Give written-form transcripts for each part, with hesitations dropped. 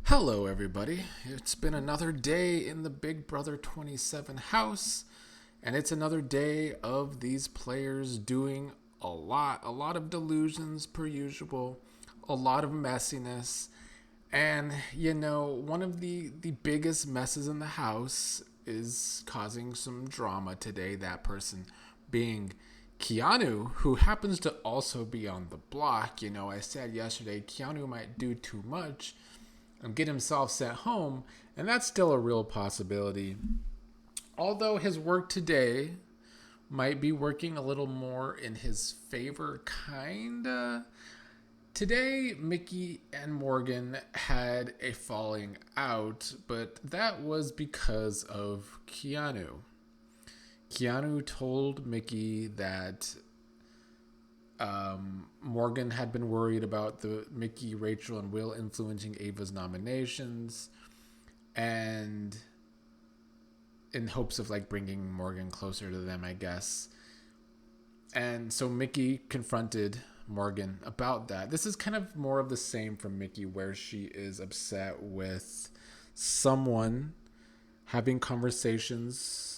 Hello, everybody. It's been another day in the Big Brother 27 house, and it's another day of these players doing a lot of delusions per usual, a lot of messiness, and one of the biggest messes in the house is causing some drama today. That person being Keanu, who happens to also be on the block. I said yesterday Keanu might do too much and get himself sent home, and that's still a real possibility. Although his work today might be working a little more in his favor, kinda. Today, Mickey and Morgan had a falling out, but that was because of Keanu. Keanu told Mickey that Morgan had been worried about the Mickey, Rachel, and Will influencing Ava's nominations, and in hopes of bringing Morgan closer to them, I guess. And so Mickey confronted Morgan about that. This is kind of more of the same from Mickey, where she is upset with someone having conversations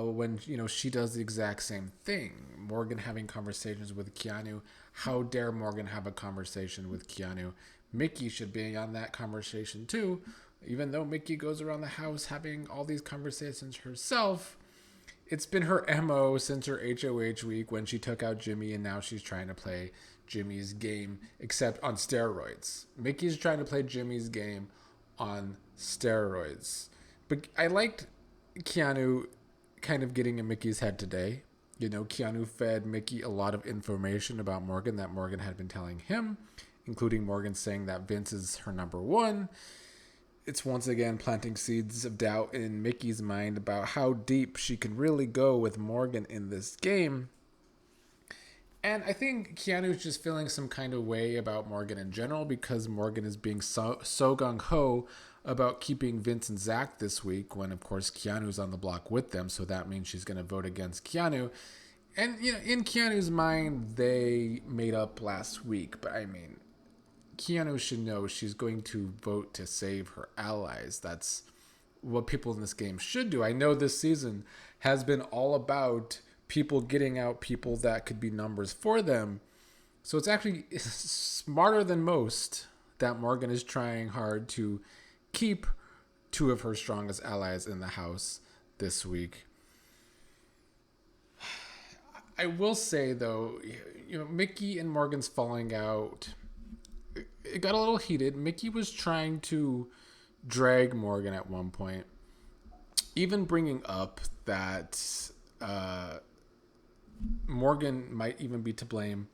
when she does the exact same thing. Morgan having conversations with Keanu. How dare Morgan have a conversation with Keanu? Mickey should be on that conversation too, even though Mickey goes around the house having all these conversations herself. It's been her MO since her HOH week when she took out Jimmy, and now she's trying to play Jimmy's game, except on steroids. Mickey's trying to play Jimmy's game on steroids. But I liked Keanu kind of getting in Mickey's head today. Keanu fed Mickey a lot of information about Morgan that Morgan had been telling him, including Morgan saying that Vince is her number one. It's once again planting seeds of doubt in Mickey's mind about how deep she can really go with Morgan in this game. And I think Keanu's just feeling some kind of way about Morgan in general, because Morgan is being so gung-ho about keeping Vince and Zach this week, when, of course, Keanu's on the block with them, so that means she's going to vote against Keanu. And, in Keanu's mind, they made up last week, but I mean, Keanu should know she's going to vote to save her allies. That's what people in this game should do. I know this season has been all about people getting out people that could be numbers for them. So it's actually smarter than most that Morgan is trying hard to keep two of her strongest allies in the house this week. I will say, though, Mickey and Morgan's falling out, it got a little heated. Mickey was trying to drag Morgan at one point, even bringing up that Morgan might even be to blame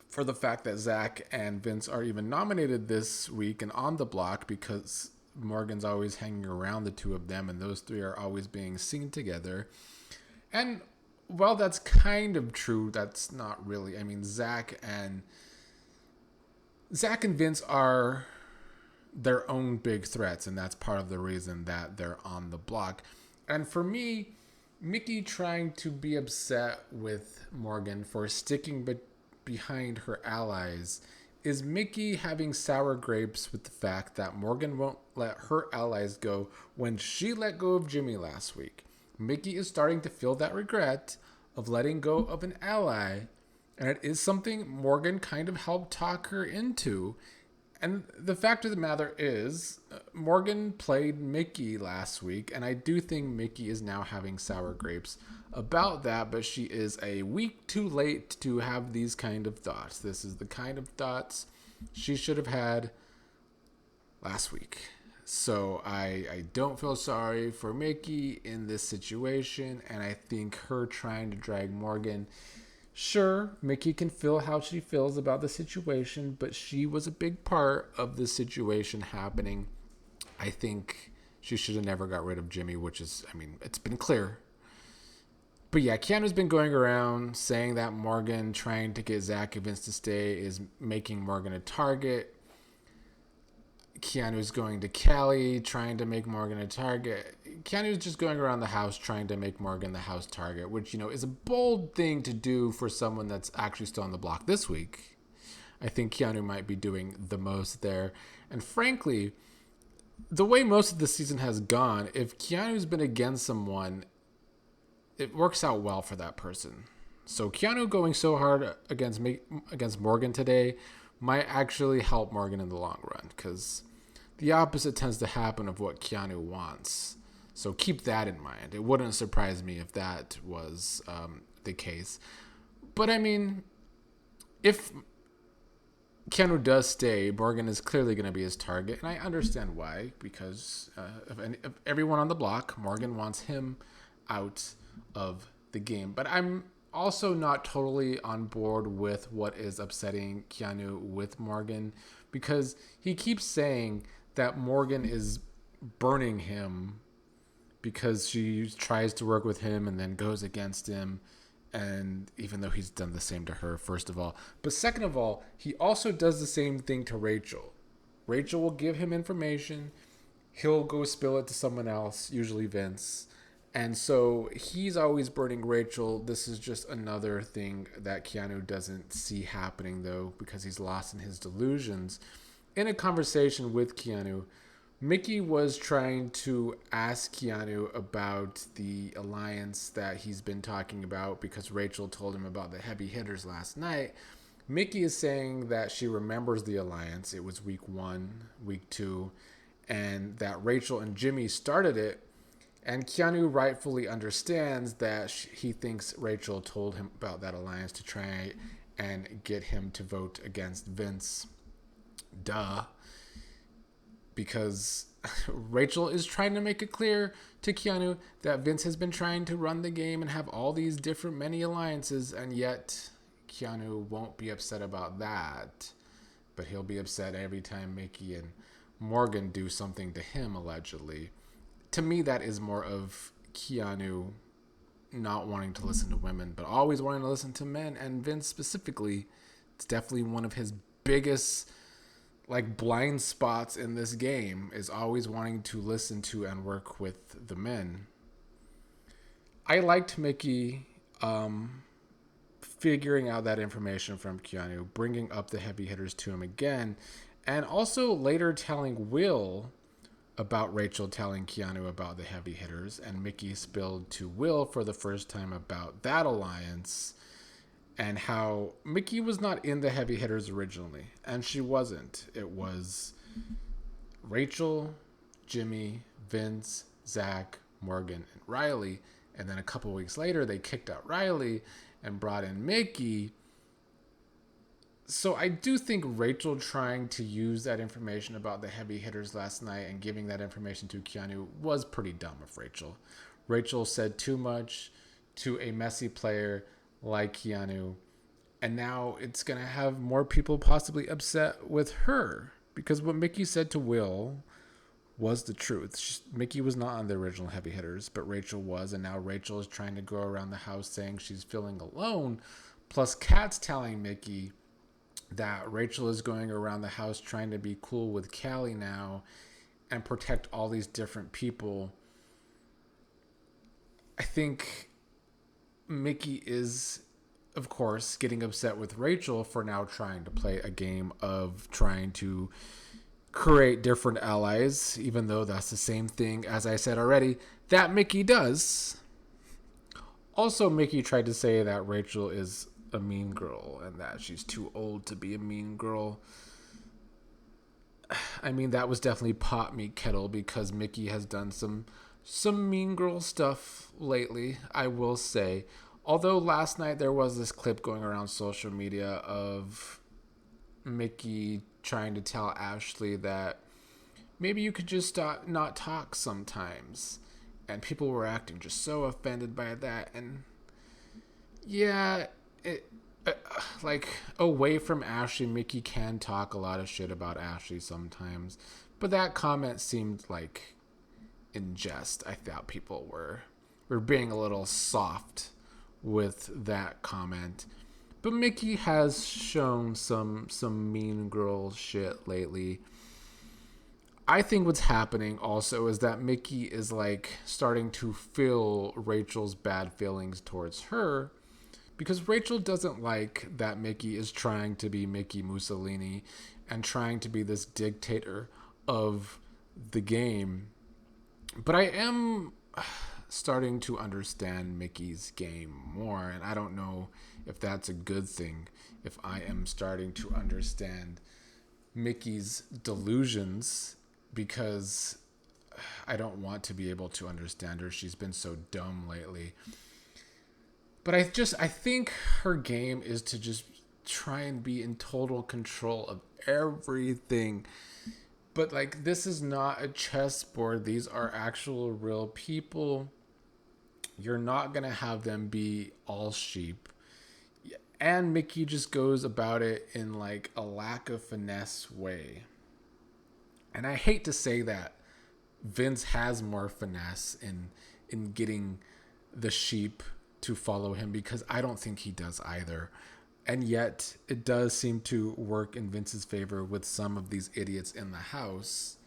for the fact that Zach and Vince are even nominated this week and on the block, because Morgan's always hanging around the two of them, and those three are always being seen together. And while that's kind of true, that's not really. I mean, Zach and Vince are their own big threats, and that's part of the reason that they're on the block. And for me, Mickey trying to be upset with Morgan for sticking behind her allies is Mickey having sour grapes with the fact that Morgan won't let her allies go when she let go of Jimmy last week. Mickey is starting to feel that regret of letting go of an ally, and it is something Morgan kind of helped talk her into. And the fact of the matter is, Morgan played Mickey last week, and I do think Mickey is now having sour grapes about that, but she is a week too late to have these kind of thoughts. This is the kind of thoughts she should have had last week. So I don't feel sorry for Mickey in this situation, and I think her trying to drag Morgan, sure, Mickey can feel how she feels about the situation, but she was a big part of the situation happening. I think she should have never got rid of Jimmy, which is, I mean, it's been clear. But yeah, Keanu's been going around saying that Morgan trying to get Zach and Vince to stay is making Morgan a target. Keanu's going to Cali, trying to make Morgan a target. Keanu's just going around the house trying to make Morgan the house target, which, is a bold thing to do for someone that's actually still on the block this week. I think Keanu might be doing the most there. And frankly, the way most of the season has gone, if Keanu's been against someone, it works out well for that person. So Keanu going so hard against Morgan today might actually help Morgan in the long run, because the opposite tends to happen of what Keanu wants. So keep that in mind. It wouldn't surprise me if that was the case. But I mean, if Keanu does stay, Morgan is clearly going to be his target, and I understand why, because of everyone on the block, Morgan wants him out of the game. But I'm also not totally on board with what is upsetting Keanu with Morgan, because he keeps saying that Morgan is burning him because she tries to work with him and then goes against him. And even though he's done the same to her, first of all. But second of all, he also does the same thing to Rachel. Rachel will give him information. He'll go spill it to someone else, usually Vince. And so he's always burning Rachel. This is just another thing that Keanu doesn't see happening, though, because he's lost in his delusions. In a conversation with Keanu, Mickey was trying to ask Keanu about the alliance that he's been talking about because Rachel told him about the heavy hitters last night. Mickey is saying that she remembers the alliance. It was week 1, week 2, and that Rachel and Jimmy started it. And Keanu rightfully understands that he thinks Rachel told him about that alliance to try and get him to vote against Vince. Duh. Because Rachel is trying to make it clear to Keanu that Vince has been trying to run the game and have all these different many alliances, and yet Keanu won't be upset about that. But he'll be upset every time Mickey and Morgan do something to him, allegedly. To me, that is more of Keanu not wanting to listen to women, but always wanting to listen to men, and Vince specifically. It's definitely one of his biggest blind spots in this game, is always wanting to listen to and work with the men. I liked Mickey figuring out that information from Keanu, bringing up the heavy hitters to him again, and also later telling Will about Rachel telling Keanu about the heavy hitters, and Mickey spilled to Will for the first time about that alliance and how Mickey was not in the heavy hitters originally, and she wasn't. It was Rachel, Jimmy, Vince, Zach, Morgan, and Riley, and then a couple weeks later they kicked out Riley and brought in Mickey. So I do think Rachel trying to use that information about the heavy hitters last night and giving that information to Keanu was pretty dumb of Rachel. Rachel said too much to a messy player like Keanu, and now it's going to have more people possibly upset with her, because what Mickey said to Will was the truth. Mickey was not on the original heavy hitters, but Rachel was, and now Rachel is trying to go around the house saying she's feeling alone, plus Kat's telling Mickey that Rachel is going around the house trying to be cool with Callie now and protect all these different people. I think Mickey is, of course, getting upset with Rachel for now trying to play a game of trying to create different allies, even though that's the same thing, as I said already, that Mickey does. Also, Mickey tried to say that Rachel is a mean girl and that she's too old to be a mean girl. I mean, that was definitely pot meat kettle, because Mickey has done some mean girl stuff lately, I will say. Although last night there was this clip going around social media of Mickey trying to tell Ashley that maybe you could just not talk sometimes. And people were acting just so offended by that. And yeah, away from Ashley, Mickey can talk a lot of shit about Ashley sometimes. But that comment seemed like in jest. I thought people were being a little soft with that comment. But Mickey has shown some mean girl shit lately. I think what's happening also is that Mickey is starting to feel Rachel's bad feelings towards her, because Rachel doesn't like that Mickey is trying to be Mickey Mussolini and trying to be this dictator of the game. But I am starting to understand Mickey's game more, and I don't know if that's a good thing. If I am starting to understand Mickey's delusions, because I don't want to be able to understand her. She's been so dumb lately. But I think her game is to just try and be in total control of everything. But like, this is not a chessboard. These are actual real people. You're not going to have them be all sheep. And Mickey just goes about it in like a lack of finesse way. And I hate to say that Vince has more finesse in getting the sheep to follow him, because I don't think he does either. And yet it does seem to work in Vince's favor with some of these idiots in the house.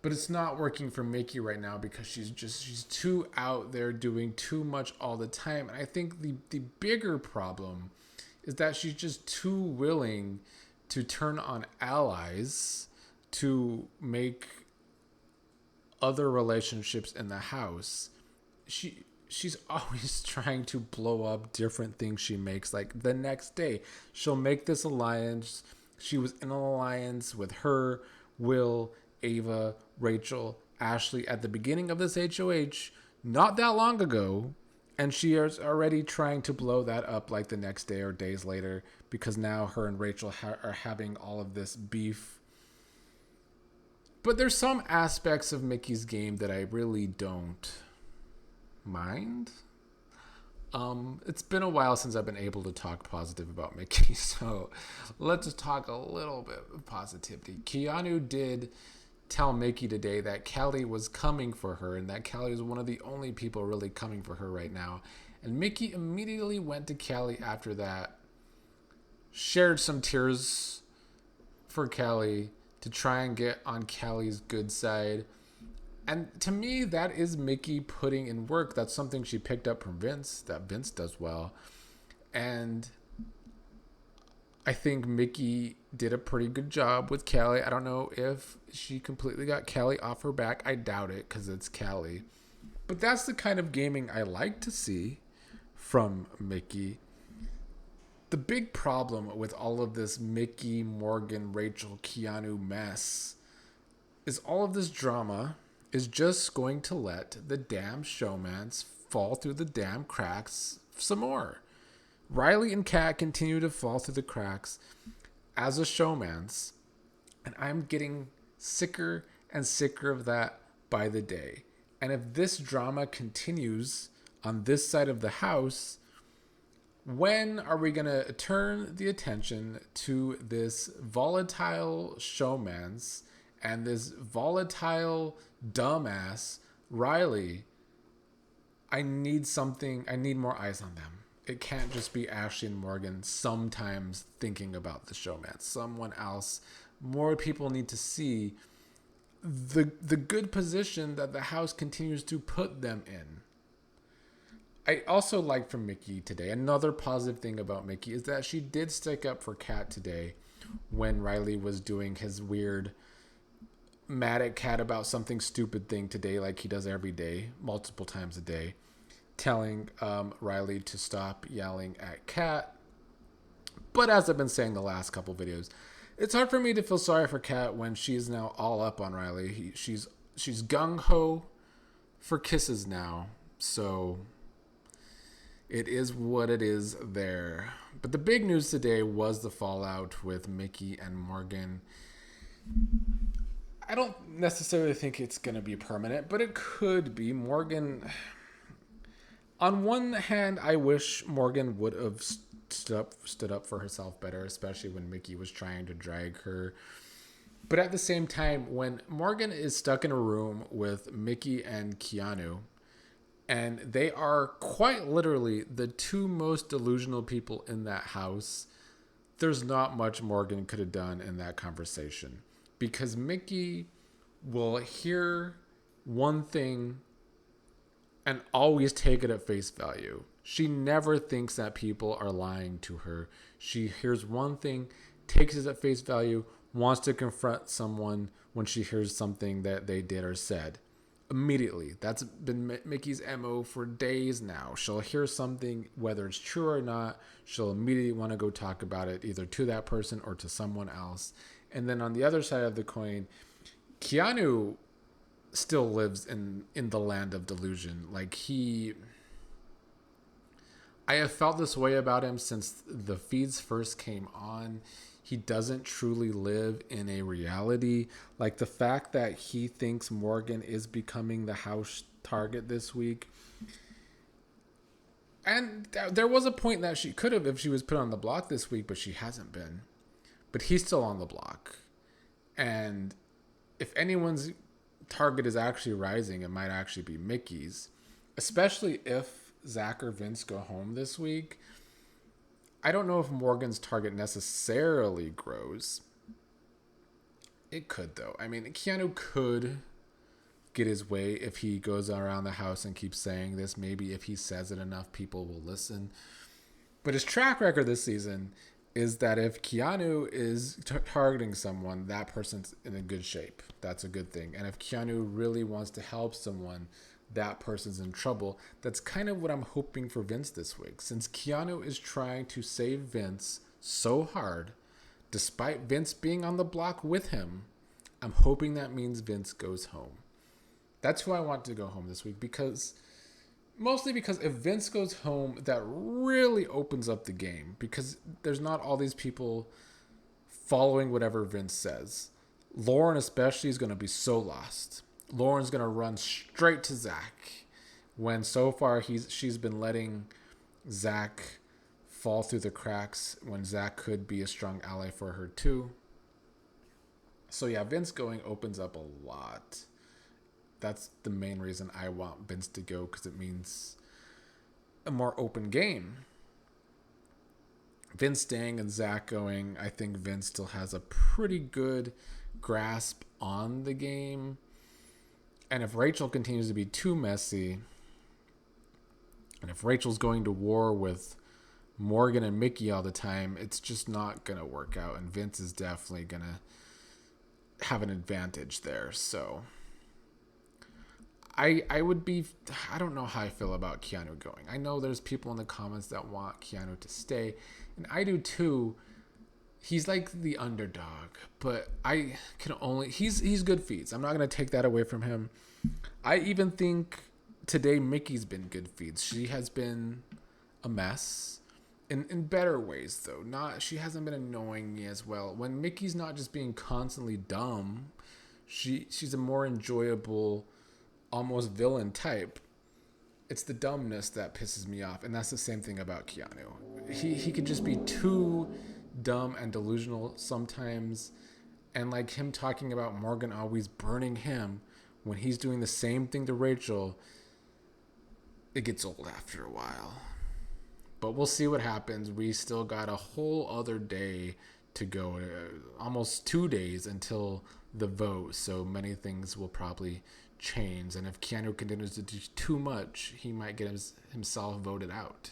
But it's not working for Mickey right now because she's too out there doing too much all the time. And I think the bigger problem is that she's just too willing to turn on allies to make other relationships in the house. She's always trying to blow up different things she makes. Like the next day, she'll make this alliance. She was in an alliance with her, Will, Ava, Rachel, Ashley at the beginning of this HOH not that long ago. And she is already trying to blow that up like the next day or days later, because now her and Rachel are having all of this beef. But there's some aspects of Mickey's game that I really don't mind. It's been a while since I've been able to talk positive about Mickey, so let's just talk a little bit of positivity. Keanu did tell Mickey today that Kelly was coming for her, and that Kelly is one of the only people really coming for her right now. And Mickey immediately went to Kelly after that, shared some tears for Kelly to try and get on Kelly's good side. And to me, that is Mickey putting in work. That's something she picked up from Vince, that Vince does well. And I think Mickey did a pretty good job with Kelly. I don't know if she completely got Kelly off her back. I doubt it, because it's Kelly. But that's the kind of gaming I like to see from Mickey. The big problem with all of this Mickey, Morgan, Rachel, Keanu mess is all of this drama is just going to let the damn showmance fall through the damn cracks some more. Riley and Kat continue to fall through the cracks as a showmance, and I'm getting sicker and sicker of that by the day. And if this drama continues on this side of the house, when are we going to turn the attention to this volatile showmance and this volatile dumbass Riley? I need more eyes on them. It can't just be Ashley and Morgan sometimes thinking about the showmance. Someone else. More people need to see the good position that the house continues to put them in. I also like from Mickey today, another positive thing about Mickey is that she did stick up for Kat today when Riley was doing his weird mad at Kat about something stupid thing today, like he does every day, multiple times a day, telling Riley to stop yelling at Kat. But as I've been saying the last couple videos, it's hard for me to feel sorry for Kat when she's now all up on Riley. She's gung-ho for kisses now, so it is what it is there. But the big news today was the fallout with Mickey and Morgan. I don't necessarily think it's going to be permanent, but it could be. Morgan, on one hand, I wish Morgan would have stood up for herself better, especially when Mickey was trying to drag her. But at the same time, when Morgan is stuck in a room with Mickey and Keanu, and they are quite literally the two most delusional people in that house, there's not much Morgan could have done in that conversation. Because Mickey will hear one thing and always take it at face value. She never thinks that people are lying to her. She hears one thing, takes it at face value, wants to confront someone when she hears something that they did or said. Immediately. That's been Mickey's MO for days now. She'll hear something, whether it's true or not, she'll immediately want to go talk about it either to that person or to someone else. And then on the other side of the coin, Keanu still lives in the land of delusion. Like I have felt this way about him since the feeds first came on. He doesn't truly live in a reality. Like the fact that he thinks Morgan is becoming the house target this week. And there was a point that she could have if she was put on the block this week, but she hasn't been. But he's still on the block. And if anyone's target is actually rising, it might actually be Mickey's. Especially if Zach or Vince go home this week. I don't know if Morgan's target necessarily grows. It could, though. I mean, Keanu could get his way if he goes around the house and keeps saying this. Maybe if he says it enough, people will listen. But his track record this season is that if Keanu is targeting someone, that person's in a good shape. That's a good thing. And if Keanu really wants to help someone, that person's in trouble. That's kind of what I'm hoping for Vince this week. Since Keanu is trying to save Vince so hard, despite Vince being on the block with him, I'm hoping that means Vince goes home. That's who I want to go home this week, mostly because if Vince goes home, that really opens up the game, because there's not all these people following whatever Vince says. Lauren especially is going to be so lost. Lauren's going to run straight to Zach when so far she's been letting Zach fall through the cracks when Zach could be a strong ally for her too. So yeah, Vince going opens up a lot. That's the main reason I want Vince to go, because it means a more open game. Vince staying and Zach going, I think Vince still has a pretty good grasp on the game. And if Rachel continues to be too messy, and if Rachel's going to war with Morgan and Mickey all the time, it's just not going to work out. And Vince is definitely going to have an advantage there. So I don't know how I feel about Keanu going. I know there's people in the comments that want Keanu to stay, and I do too. He's like the underdog, but I can only... He's good feeds. I'm not going to take that away from him. I even think today Mickey's been good feeds. She has been a mess in better ways, though. She hasn't been annoying me as well. When Mickey's not just being constantly dumb, she's a more enjoyable, almost villain type. It's the dumbness that pisses me off, and that's the same thing about Keanu. He could just be too dumb and delusional sometimes, and like him talking about Morgan always burning him when he's doing the same thing to Rachel, it gets old after a while. But we'll see what happens. We still got a whole other day to go, almost 2 days until the vote, so many things will probably change, and if Keanu continues to do too much, he might get himself voted out.